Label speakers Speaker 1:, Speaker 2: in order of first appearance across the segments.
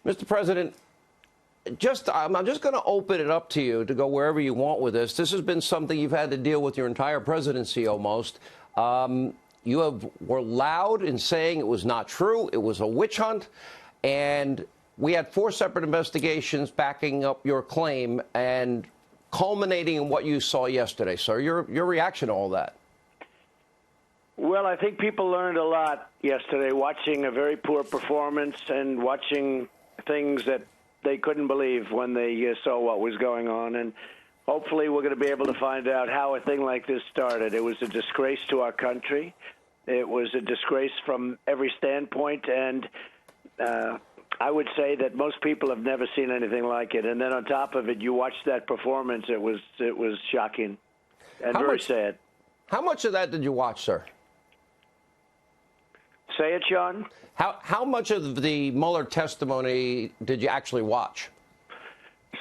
Speaker 1: Mr. President, I'm just going to open it up to you to go wherever you want with this. This has been something you've had to deal with your entire presidency almost. Were loud in saying it was not true. It was a witch hunt. And we had 4 separate investigations backing up your claim and culminating in what you saw yesterday. So your reaction to all that?
Speaker 2: Well, I think people learned a lot yesterday watching a very poor performance and watching things that they couldn't believe when they saw what was going on. And hopefully we're going to be able to find out how a thing like this started. It was a disgrace to our country. It was a disgrace from every standpoint. And I would say that most people have never seen anything like it. And then on top of it, you watched that performance. It was shocking and very sad.
Speaker 1: How much of that did you watch, sir?
Speaker 2: Say it, Sean.
Speaker 1: How much of the Mueller testimony did you actually watch?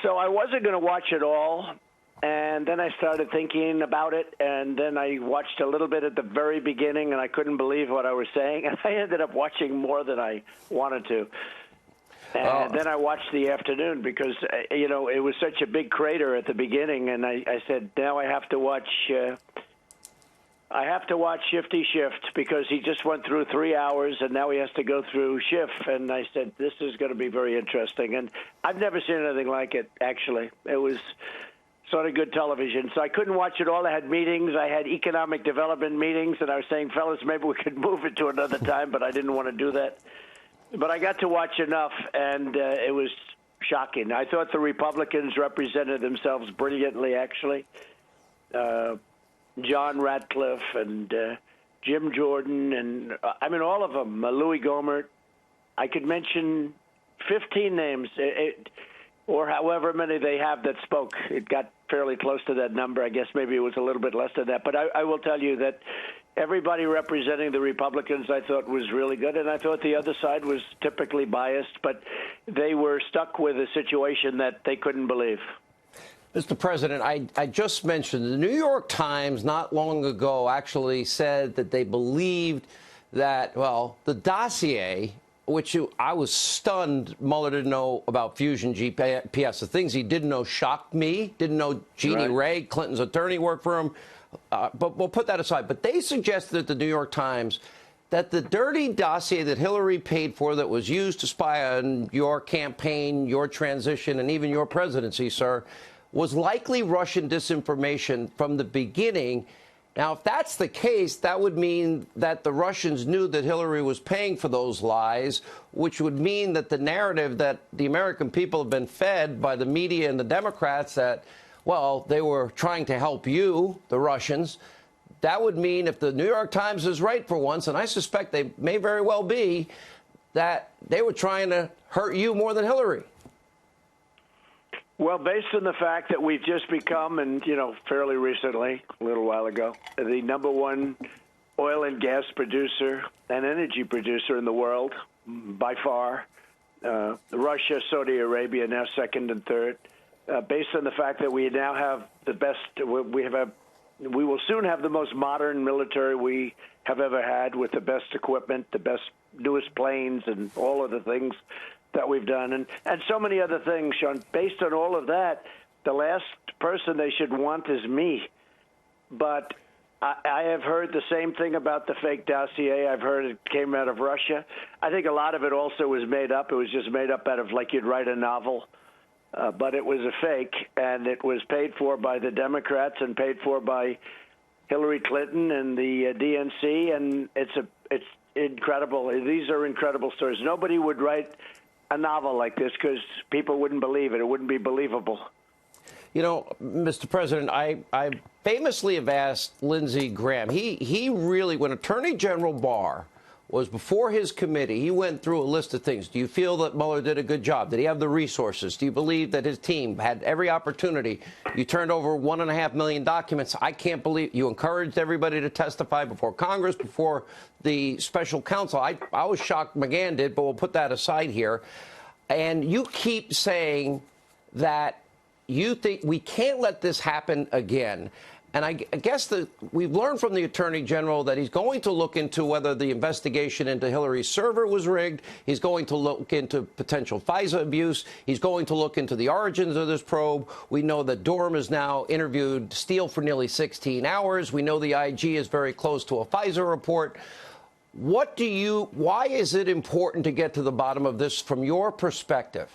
Speaker 2: So I wasn't going to watch it all, and then I started thinking about it, and then I watched a little bit at the very beginning, and I couldn't believe what I was saying, and I ended up watching more than I wanted to. And then I watched the afternoon because, it was such a big crater at the beginning, and I said, now I have to watch Shifty Shift because he just went through 3 hours and now he has to go through Schiff. And I said, this is going to be very interesting. And I've never seen anything like it, actually. It was sort of good television. So I couldn't watch it all. I had meetings. I had economic development meetings. And I was saying, fellas, maybe we could move it to another time. But I didn't want to do that. But I got to watch enough, and it was shocking. I thought the Republicans represented themselves brilliantly, actually. John Ratcliffe and Jim Jordan, and all of them, Louis Gohmert. I could mention 15 names, or however many they have that spoke. It got fairly close to that number. I guess maybe it was a little bit less than that. But I will tell you that everybody representing the Republicans I thought was really good, and I thought the other side was typically biased, but they were stuck with a situation that they couldn't believe.
Speaker 1: Mr. President, I just mentioned the New York Times not long ago actually said that they believed that, the dossier, which I was stunned Mueller didn't know about Fusion GPS. The things he didn't know shocked me. Didn't know Jeannie Ray, Clinton's attorney, worked for him. But we'll put that aside. But they suggested at the New York Times that the dirty dossier that Hillary paid for that was used to spy on your campaign, your transition, and even your presidency, sir, was likely Russian disinformation from the beginning. Now, if that's the case, that would mean that the Russians knew that Hillary was paying for those lies, which would mean that the narrative that the American people have been fed by the media and the Democrats that, they were trying to help you, the Russians, that would mean if the New York Times is right for once, and I suspect they may very well be, that they were trying to hurt you more than Hillary.
Speaker 2: Well, based on the fact that we've just become, and, fairly recently, a little while ago, the number one oil and gas producer and energy producer in the world, by far, Russia, Saudi Arabia now second and third, based on the fact that we now have the best, we will soon have the most modern military we have ever had with the best equipment, the best, newest planes, and all of the things that we've done, and so many other things, Sean. Based on all of that, the last person they should want is me. But I have heard the same thing about the fake dossier. I've heard it came out of Russia. I think a lot of it also was made up. It was just made up out of like you'd write a novel. But it was a fake, and it was paid for by the Democrats and paid for by Hillary Clinton and the DNC, and it's incredible. These are incredible stories. Nobody would write a novel like this because people wouldn't believe it. It wouldn't be believable.
Speaker 1: Mr. President, I famously have asked Lindsey Graham. He really, when Attorney General Barr was before his committee, he went through a list of things. Do you feel that Mueller did a good job? Did he have the resources? Do you believe that his team had every opportunity? You turned over 1.5 million documents. I can't believe you encouraged everybody to testify before Congress, before the special counsel. I was shocked McGahn did, but we'll put that aside here. And you keep saying that you think we can't let this happen again. And I guess that we've learned from the Attorney General that he's going to look into whether the investigation into Hillary's server was rigged. He's going to look into potential FISA abuse. He's going to look into the origins of this probe. We know that Durham has now interviewed Steele for nearly 16 hours. We know the IG is very close to a FISA report. Why is it important to get to the bottom of this from your perspective?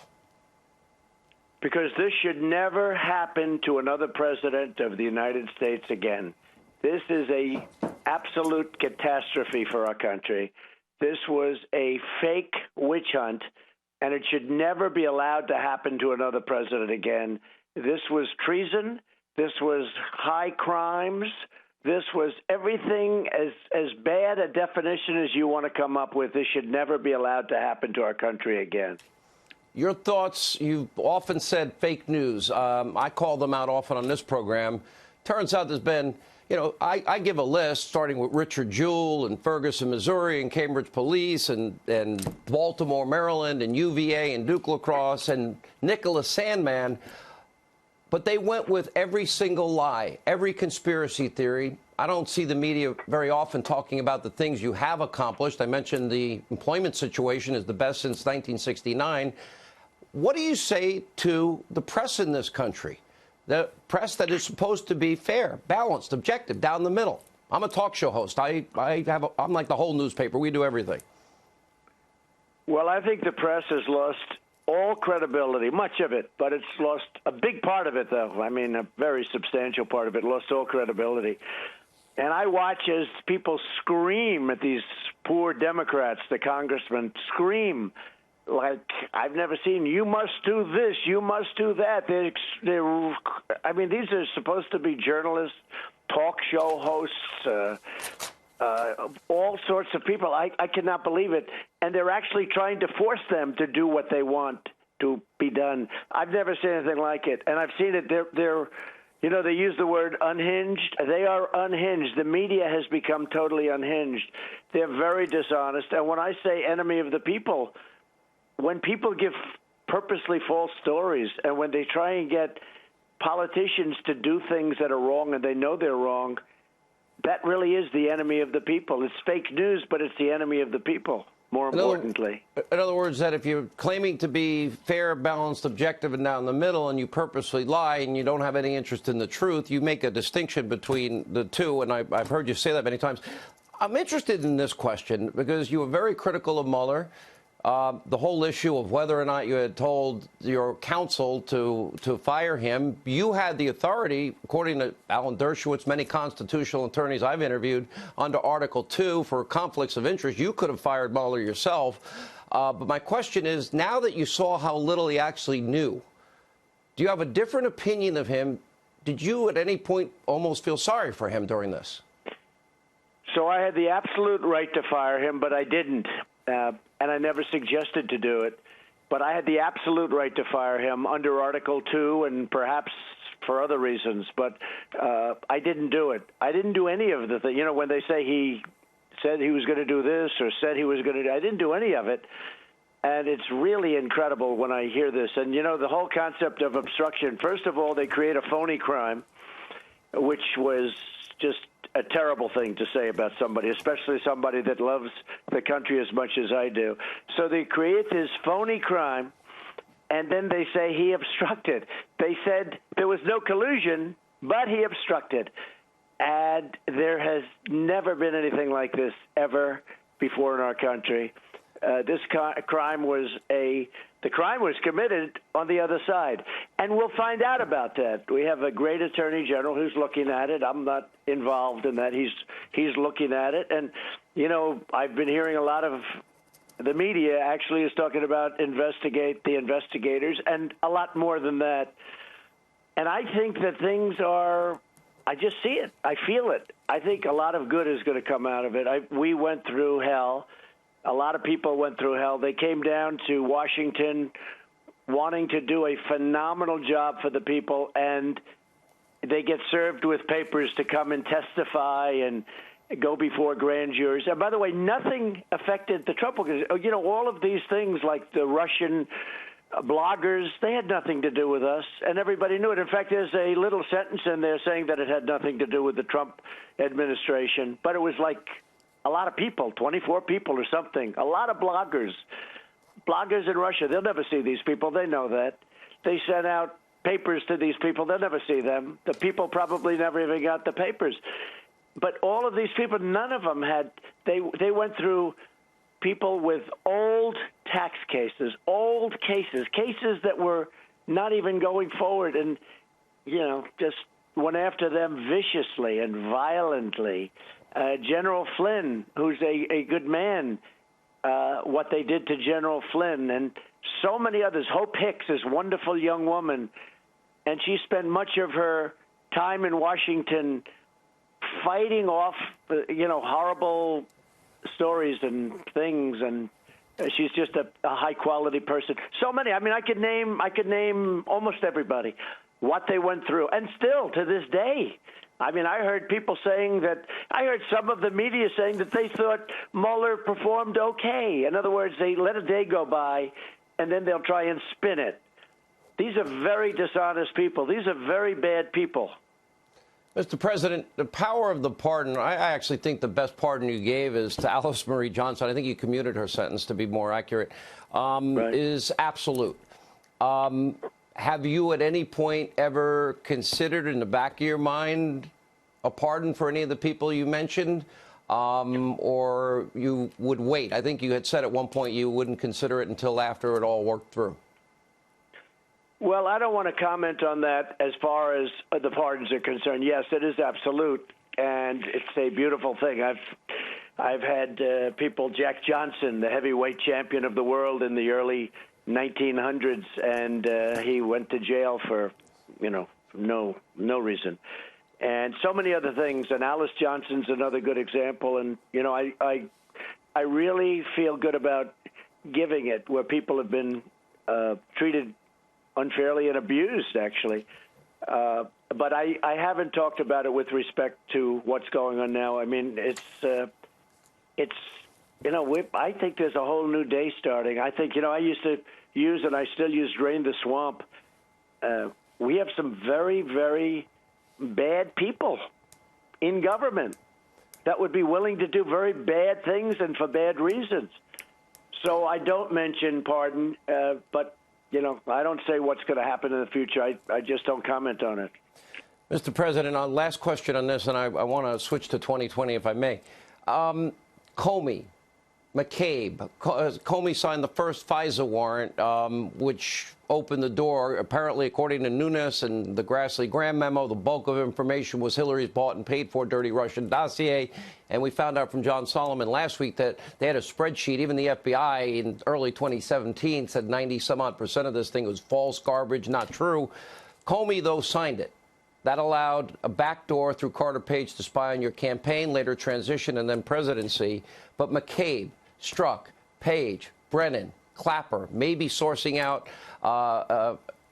Speaker 2: Because this should never happen to another president of the United States again. This is a absolute catastrophe for our country. This was a fake witch hunt, and it should never be allowed to happen to another president again. This was treason. This was high crimes. This was everything as bad a definition as you want to come up with. This should never be allowed to happen to our country again.
Speaker 1: Your thoughts, you've often said fake news. I call them out often on this program. Turns out there's been, I give a list starting with Richard Jewell and Ferguson, Missouri, and Cambridge Police, and Baltimore, Maryland, and UVA, and Duke Lacrosse, and Nicholas Sandmann. But they went with every single lie, every conspiracy theory. I don't see the media very often talking about the things you have accomplished. I mentioned the employment situation is the best since 1969. What do you say to the press in this country? The press that is supposed to be fair, balanced, objective, down the middle. I'm a talk show host. I'm like the whole newspaper. We do everything.
Speaker 2: Well, I think the press has lost all credibility, much of it, but it's lost a big part of it, though. I mean, a very substantial part of it lost all credibility. And I watch as people scream at these poor Democrats, the congressmen, scream like I've never seen. You must do this. You must do that. I mean, these are supposed to be journalists, talk show hosts, all sorts of people. I cannot believe it. And they're actually trying to force them to do what they want to be done. I've never seen anything like it. And I've seen it. They use the word unhinged. They are unhinged. The media has become totally unhinged. They're very dishonest. And when I say enemy of the people, when people give purposely false stories and when they try and get politicians to do things that are wrong and they know they're wrong, that really is the enemy of the people. It's fake news, but it's the enemy of the people, more importantly.
Speaker 1: In other words, that if you're claiming to be fair, balanced, objective, and down the middle, and you purposely lie and you don't have any interest in the truth, you make a distinction between the two, and I've heard you say that many times. I'm interested in this question because you were very critical of Mueller. The whole issue of whether or not you had told your counsel to fire him, you had the authority, according to Alan Dershowitz, many constitutional attorneys I've interviewed, under Article 2 for conflicts of interest. You could have fired Mueller yourself. But my question is, now that you saw how little he actually knew, do you have a different opinion of him? Did you at any point almost feel sorry for him during this?
Speaker 2: So I had the absolute right to fire him, but I didn't. And I never suggested to do it. But I had the absolute right to fire him under Article 2 and perhaps for other reasons. But I didn't do it. I didn't do any of the things. When they say he said he was going to do this or said he was going to do, I didn't do any of it. And it's really incredible when I hear this. And, the whole concept of obstruction, first of all, they create a phony crime, which was just a terrible thing to say about somebody, especially somebody that loves the country as much as I do. So they create this phony crime, and then they say he obstructed. They said there was no collusion, but he obstructed. And there has never been anything like this ever before in our country. This crime was the crime was committed on the other side. And we'll find out about that. We have a great attorney general who's looking at it. I'm not involved in that. He's looking at it. And, I've been hearing a lot of the media actually is talking about investigate the investigators and a lot more than that. And I think that things are, I just see it. I feel it. I think a lot of good is going to come out of it. We went through hell. A lot of people went through hell. They came down to Washington wanting to do a phenomenal job for the people, and they get served with papers to come and testify and go before grand juries. And by the way, nothing affected the Trump, because, all of these things like the Russian bloggers, they had nothing to do with us, and everybody knew it. In fact, there's a little sentence in there saying that it had nothing to do with the Trump administration, but it was like a lot of people, 24 people or something, a lot of bloggers in Russia. They'll never see these people. They know that. They sent out papers to these people. They'll never see them. The people probably never even got the papers. But all of these people, none of them had, they went through people with old tax cases, cases that were not even going forward, and, just went after them viciously and violently. General Flynn, who's a good man, what they did to General Flynn, and so many others. Hope Hicks, this wonderful young woman, and she spent much of her time in Washington fighting off, horrible stories and things, and she's just a high-quality person. So many. I mean, I could name almost everybody, what they went through, and still to this day. I mean, I heard some of the media saying that they thought Mueller performed okay. In other words, they let a day go by, and then they'll try and spin it. These are very dishonest people. These are very bad people.
Speaker 1: Mr. President, the power of the pardon, I actually think the best pardon you gave is to Alice Marie Johnson. I think you commuted her sentence to be more accurate, right. Is absolute. Have you at any point ever considered in the back of your mind a pardon for any of the people you mentioned, or you would wait? I think you had said at one point you wouldn't consider it until after it all worked through.
Speaker 2: Well, I don't want to comment on that as far as the pardons are concerned. Yes, it is absolute, and it's a beautiful thing. I've had people, Jack Johnson, the heavyweight champion of the world in the early 1900s, and he went to jail for, no reason. And so many other things, and Alice Johnson's another good example. And, I really feel good about giving it where people have been treated unfairly and abused, actually. But I haven't talked about it with respect to what's going on now. I mean, I think there's a whole new day starting. I think, I used to use, and I still use, drain the swamp. We have some very, very bad people in government that would be willing to do very bad things and for bad reasons. So I don't mention pardon, but I don't say what's going to happen in the future. I just don't comment on it.
Speaker 1: Mr. President, last question on this, and I want to switch to 2020 if I may. Comey, McCabe. Comey signed the first FISA warrant, which opened the door. Apparently, according to Nunes and the Grassley-Graham memo, the bulk of information was Hillary's bought and paid for dirty Russian dossier. And we found out from John Solomon last week that they had a spreadsheet. Even the FBI in early 2017 said 90-some-odd% of this thing was false, garbage, not true. Comey, though, signed it. That allowed a backdoor through Carter Page to spy on your campaign, later transition, and then presidency. But McCabe, Strzok, Page, Brennan, Clapper, maybe sourcing out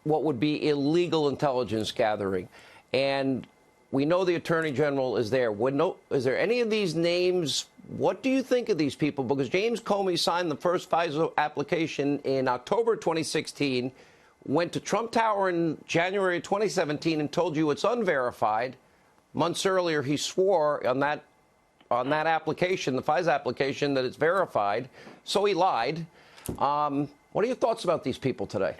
Speaker 1: what would be illegal intelligence gathering. And we know the Attorney General is there. Is there any of these names? What do you think of these people? Because James Comey signed the first FISA application in October 2016, went to Trump Tower in January 2017 and told you it's unverified. Months earlier, he swore on that application, the FISA application, that it's verified. So he lied. What are your thoughts about these people today?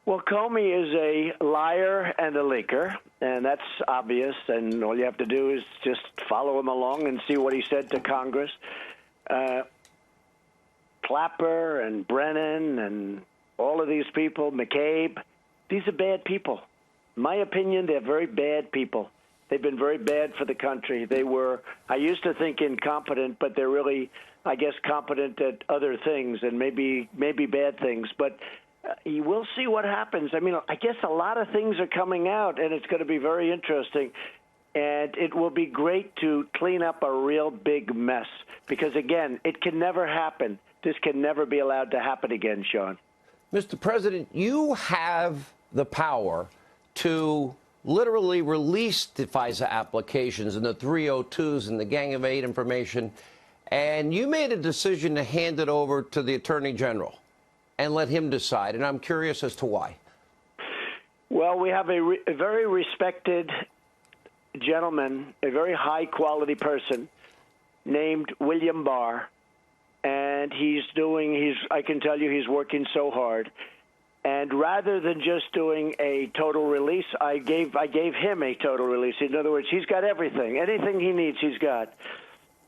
Speaker 2: Well, Comey is a liar and a leaker, and that's obvious, and all you have to do is just follow him along and see what he said to Congress. Clapper and Brennan and all of these people, McCabe, these are bad people. In my opinion, they're very bad people. They've been very bad for the country. They were, I used to think, incompetent, but they're really, I guess, competent at other things and maybe bad things. But you will see what happens. I mean, I guess a lot of things are coming out, and it's going to be very interesting. And it will be great to clean up a real big mess because, again, it can never happen. This can never be allowed to happen again, Sean.
Speaker 1: Mr. President, you have the power to literally release the FISA applications and the 302s and the Gang of Eight information, and you made a decision to hand it over to the Attorney General. and let him decide? And I'm curious as to why.
Speaker 2: Well, we have a very respected gentleman, a very high-quality person named William Barr, and I can tell you he's working so hard. And rather than just doing a total release, I gave him a total release. In other words, he's got everything. Anything he needs, he's got.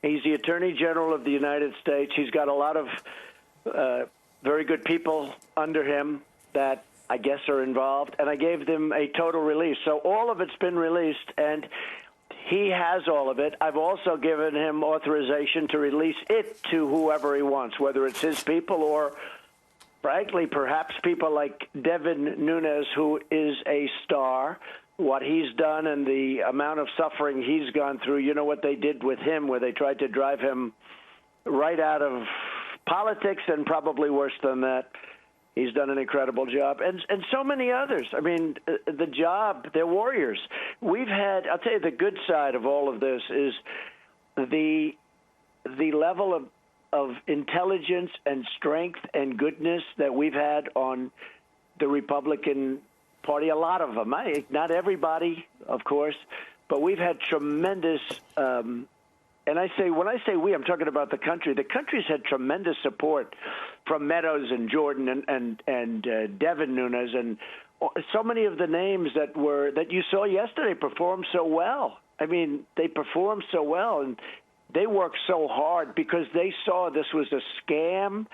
Speaker 2: He's the Attorney General of the United States. He's got a lot of very good people under him that I guess are involved. And I gave them a total release. So all of it's been released, and he has all of it. I've also given him authorization to release it to whoever he wants, whether it's his people or, frankly, perhaps people like Devin Nunes, who is a star. What he's done and the amount of suffering he's gone through, you know what they did with him, where they tried to drive him right out of politics, and probably worse than that. He's done an incredible job. And so many others. I mean, the job, they're warriors. I'll tell you, the good side of all of this is the level of intelligence and strength and goodness that we've had on the Republican Party. A lot of them, not everybody, of course, but we've had tremendous. And when I say we, I'm talking about the country. The country's had tremendous support from Meadows and Jordan and Devin Nunes, and so many of the names that you saw yesterday performed so well. I mean, they performed so well, and they worked so hard because they saw this was a scam.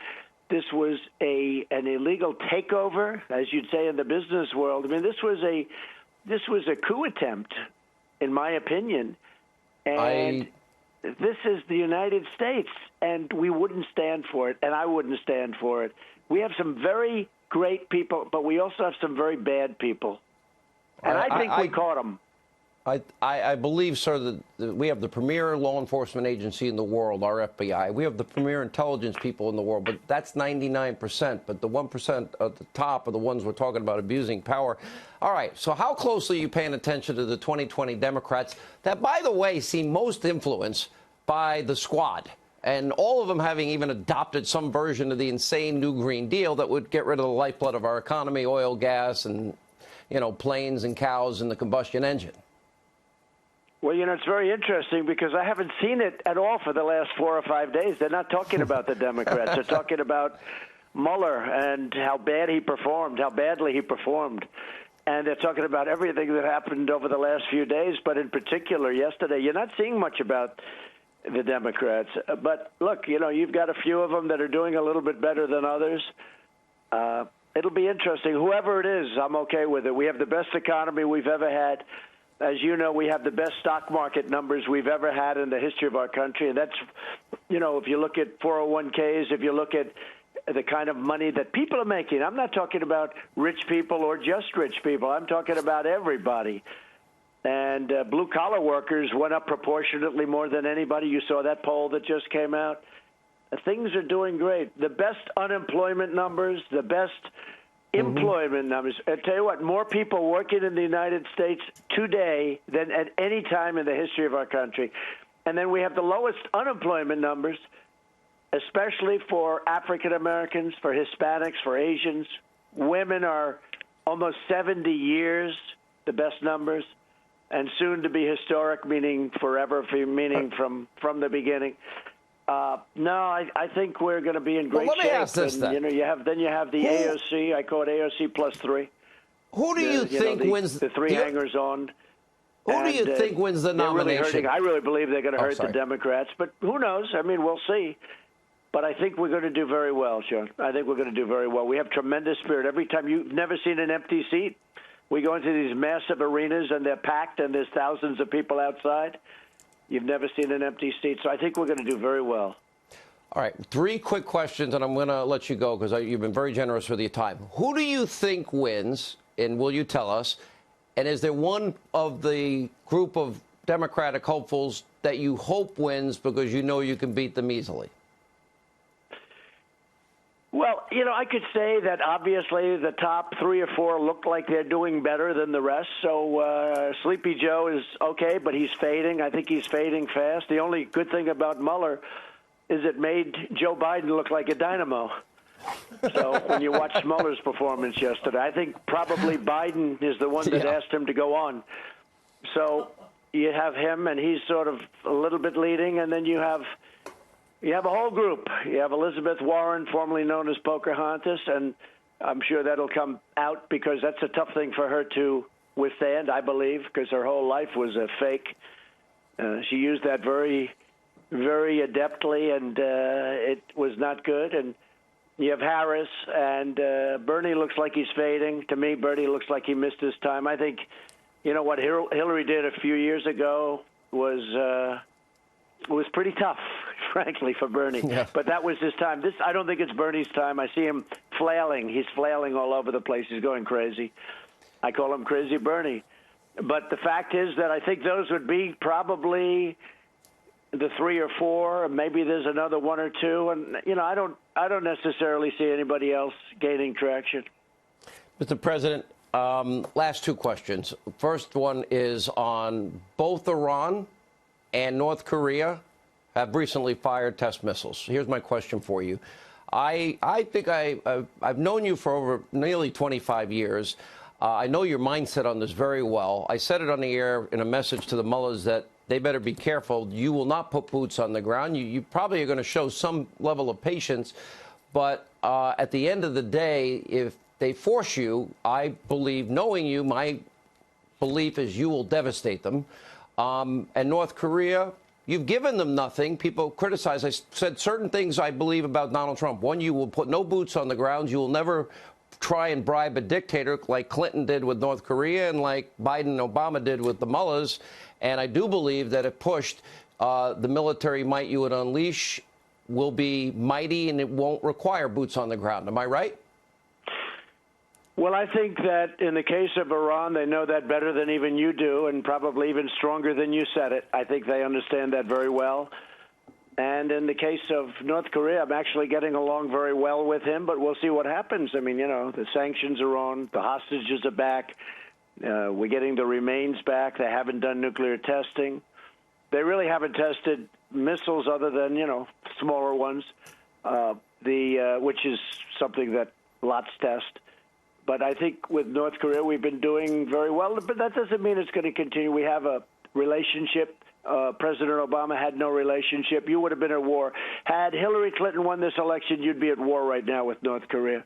Speaker 2: This was an illegal takeover, as you'd say in the business world. I mean, this was a coup attempt, in my opinion. And this is the United States, and we wouldn't stand for it, and I wouldn't stand for it. We have some very great people, but we also have some very bad people. And I think we caught them.
Speaker 1: I believe, sir, that we have the premier law enforcement agency in the world, our FBI. We have the premier intelligence people in the world, but that's 99%. But the 1% at the top are the ones we're talking about abusing power. All right, so how closely are you paying attention to the 2020 Democrats that, by the way, seem most influenced by the squad, and all of them having even adopted some version of the insane new Green Deal that would get rid of the lifeblood of our economy, oil, gas, and, planes and cows and the combustion engine?
Speaker 2: Well, it's very interesting because I haven't seen it at all for the last 4 or 5 days. They're not talking about the Democrats. They're talking about Mueller and how badly he performed. And they're talking about everything that happened over the last few days, but in particular yesterday. You're not seeing much about the Democrats. But, look, you've got a few of them that are doing a little bit better than others. It'll be interesting. Whoever it is, I'm okay with it. We have the best economy we've ever had. As you know, we have the best stock market numbers we've ever had in the history of our country. And that's, if you look at 401ks, if you look at the kind of money that people are making. I'm not talking about rich people or just rich people. I'm talking about everybody. And blue-collar workers went up proportionately more than anybody. You saw that poll that just came out. Things are doing great. The best unemployment numbers, the best employment numbers. I tell you what, more people working in the United States today than at any time in the history of our country. And then we have the lowest unemployment numbers, especially for African Americans, for Hispanics, for Asians. Women are almost 70 years, the best numbers, and soon to be historic, meaning forever, meaning from the beginning. No, I think we're going to be in great shape.
Speaker 1: Let me ask this then.
Speaker 2: You have the AOC. I call it AOC plus 3.
Speaker 1: Who do you think wins
Speaker 2: the three hangers on?
Speaker 1: Who do you think wins the nomination?
Speaker 2: Really, I really believe they're going to hurt the Democrats, but who knows? I mean, we'll see. But I think we're going to do very well, Sean. I think we're going to do very well. We have tremendous spirit. Every time, you've never seen an empty seat. We go into these massive arenas, and they're packed, and there's thousands of people outside. You've never seen an empty seat. So I think we're going to do very well.
Speaker 1: All right, 3 quick questions, and I'm going to let you go because you've been very generous with your time. Who do you think wins, and will you tell us? And is there one of the group of Democratic hopefuls that you hope wins because you know you can beat them easily?
Speaker 2: Well, I could say that obviously the top 3 or 4 look like they're doing better than the rest. So Sleepy Joe is okay, but he's fading. I think he's fading fast. The only good thing about Mueller is it made Joe Biden look like a dynamo. So when you watch Mueller's performance yesterday, I think probably Biden is the one that asked him to go on. So you have him, and he's sort of a little bit leading, and then you have a whole group. You have Elizabeth Warren, formerly known as Pocahontas, and I'm sure that'll come out because that's a tough thing for her to withstand, I believe, because her whole life was a fake. She used that very, very adeptly, and it was not good. And you have Harris, and Bernie looks like he's fading. To me, Bernie looks like he missed his time. I think, you know, what Hillary did a few years ago was pretty tough, frankly, for Bernie. Yeah. But that was his time. I don't think it's Bernie's time. I see him flailing. He's flailing all over the place. He's going crazy. I call him Crazy Bernie. But the fact is that I think those would be probably the 3 or 4. Maybe there's another 1 or 2. And, you know, I don't necessarily see anybody else gaining traction.
Speaker 1: Mr. President, last 2 questions. First one is on both Iran and North Korea have recently fired test missiles. Here's my question for you. I think I've known you for over nearly 25 years. I know your mindset on this very well. I said it on the air in a message to the Muellers that they better be careful. You will not put boots on the ground. You probably are going to show some level of patience. But at the end of the day, if they force you, I believe, knowing you, my belief is you will devastate them. And North Korea, you've given them nothing. People criticize. I said certain things I believe about Donald Trump. One, you will put no boots on the ground. You will never try and bribe a dictator like Clinton did with North Korea and like Biden and Obama did with the Muellers. And I do believe that if pushed, the military might you would unleash will be mighty and it won't require boots on the ground. Am I right?
Speaker 2: Well, I think that in the case of Iran, they know that better than even you do, and probably even stronger than you said it. I think they understand that very well. And in the case of North Korea, I'm actually getting along very well with him, but we'll see what happens. I mean, you know, the sanctions are on, the hostages are back, we're getting the remains back. They haven't done nuclear testing. They really haven't tested missiles other than, you know, smaller ones, which is something that lots test. But I think with North Korea, we've been doing very well. But that doesn't mean it's going to continue. We have a relationship. President Obama had no relationship. You would have been at war. Had Hillary Clinton won this election, you'd be at war right now with North Korea.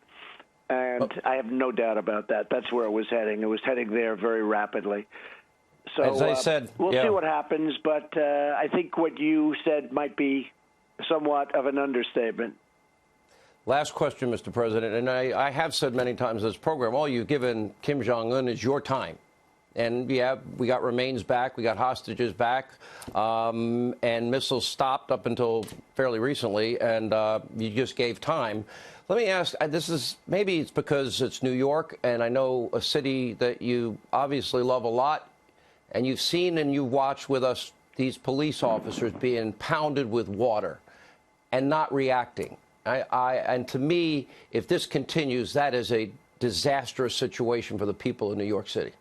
Speaker 2: And I have no doubt about that. That's where it was heading. It was heading there very rapidly. So
Speaker 1: as I said,
Speaker 2: we'll see what happens. But I think what you said might be somewhat of an understatement.
Speaker 1: Last question, Mr. President, and I have said many times in this program, all you've given Kim Jong-un is your time. And, yeah, we got remains back, we got hostages back, and missiles stopped up until fairly recently, and you just gave time. Let me ask, maybe it's because it's New York, and I know a city that you obviously love a lot, and you've seen and you've watched with us these police officers being pounded with water and not reacting. And to me, if this continues, that is a disastrous situation for the people of New York City.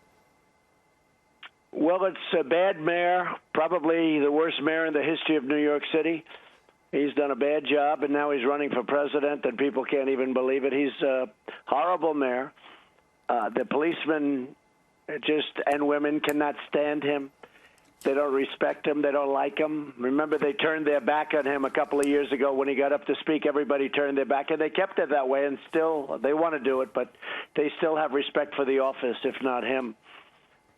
Speaker 2: Well, it's a bad mayor, probably the worst mayor in the history of New York City. He's done a bad job, and now he's running for president, and people can't even believe it. He's a horrible mayor. The policemen and women cannot stand him. They don't respect him. They don't like him. Remember, they turned their back on him a couple of years ago when he got up to speak. Everybody turned their back, and they kept it that way, and still they want to do it, but they still have respect for the office, if not him.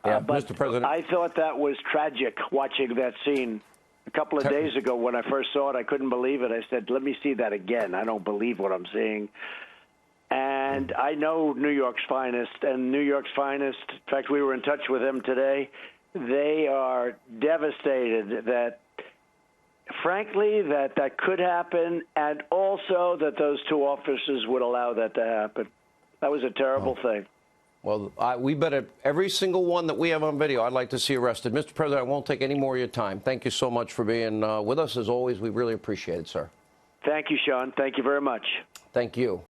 Speaker 1: Yeah,
Speaker 2: but
Speaker 1: Mr. President,
Speaker 2: I thought that was tragic watching that scene. A couple of days ago when I first saw it, I couldn't believe it. I said, let me see that again. I don't believe what I'm seeing. And I know New York's finest, and New York's finest, in fact, we were in touch with them today. They are devastated that, frankly, that could happen, and also that those 2 officers would allow that to happen. That was a terrible thing.
Speaker 1: Well, we better, every single one that we have on video, I'd like to see arrested. Mr. President, I won't take any more of your time. Thank you so much for being with us. As always, we really appreciate it, sir.
Speaker 2: Thank you, Sean. Thank you very much.
Speaker 1: Thank you.